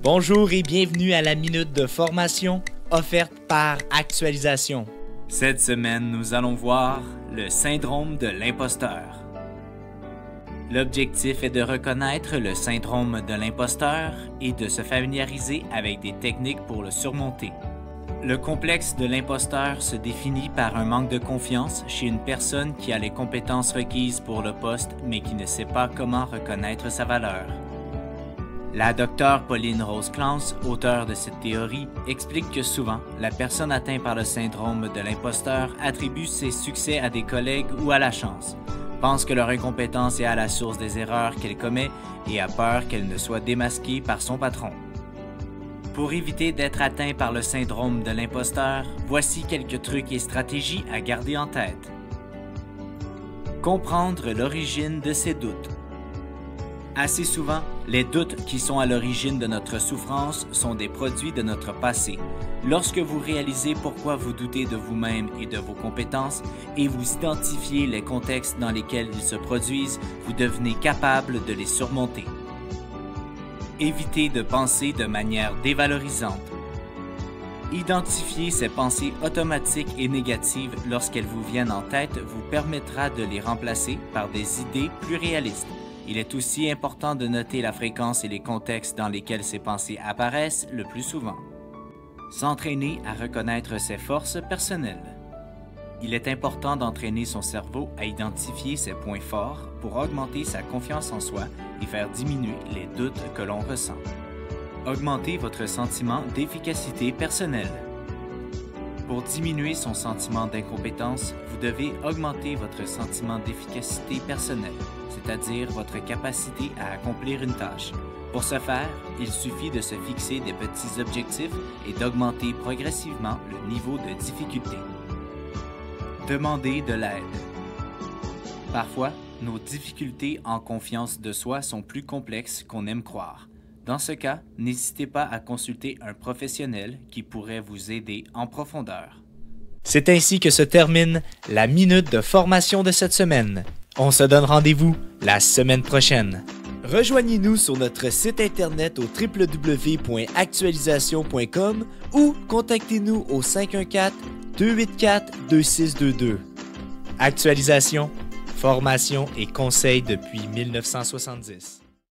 Bonjour et bienvenue à la minute de formation offerte par Actualisation. Cette semaine, nous allons voir le syndrome de l'imposteur. L'objectif est de reconnaître le syndrome de l'imposteur et de se familiariser avec des techniques pour le surmonter. Le complexe de l'imposteur se définit par un manque de confiance chez une personne qui a les compétences requises pour le poste mais qui ne sait pas comment reconnaître sa valeur. La docteure Pauline Rose-Clance, auteure de cette théorie, explique que souvent, la personne atteinte par le syndrome de l'imposteur attribue ses succès à des collègues ou à la chance, pense que leur incompétence est à la source des erreurs qu'elle commet et a peur qu'elle ne soit démasquée par son patron. Pour éviter d'être atteint par le syndrome de l'imposteur, voici quelques trucs et stratégies à garder en tête. Comprendre l'origine de ses doutes. Assez souvent, les doutes qui sont à l'origine de notre souffrance sont des produits de notre passé. Lorsque vous réalisez pourquoi vous doutez de vous-même et de vos compétences et vous identifiez les contextes dans lesquels ils se produisent, vous devenez capable de les surmonter. Évitez de penser de manière dévalorisante. Identifier ces pensées automatiques et négatives lorsqu'elles vous viennent en tête vous permettra de les remplacer par des idées plus réalistes. Il est aussi important de noter la fréquence et les contextes dans lesquels ces pensées apparaissent le plus souvent. S'entraîner à reconnaître ses forces personnelles. Il est important d'entraîner son cerveau à identifier ses points forts pour augmenter sa confiance en soi et faire diminuer les doutes que l'on ressent. Augmentez votre sentiment d'efficacité personnelle. Pour diminuer son sentiment d'incompétence, vous devez augmenter votre sentiment d'efficacité personnelle, c'est-à-dire votre capacité à accomplir une tâche. Pour ce faire, il suffit de se fixer des petits objectifs et d'augmenter progressivement le niveau de difficulté. Demandez de l'aide. Parfois, nos difficultés en confiance de soi sont plus complexes qu'on aime croire. Dans ce cas, n'hésitez pas à consulter un professionnel qui pourrait vous aider en profondeur. C'est ainsi que se termine la minute de formation de cette semaine. On se donne rendez-vous la semaine prochaine. Rejoignez-nous sur notre site internet au www.actualisation.com ou contactez-nous au 514-284-2622. Actualisation, formation et conseils depuis 1970.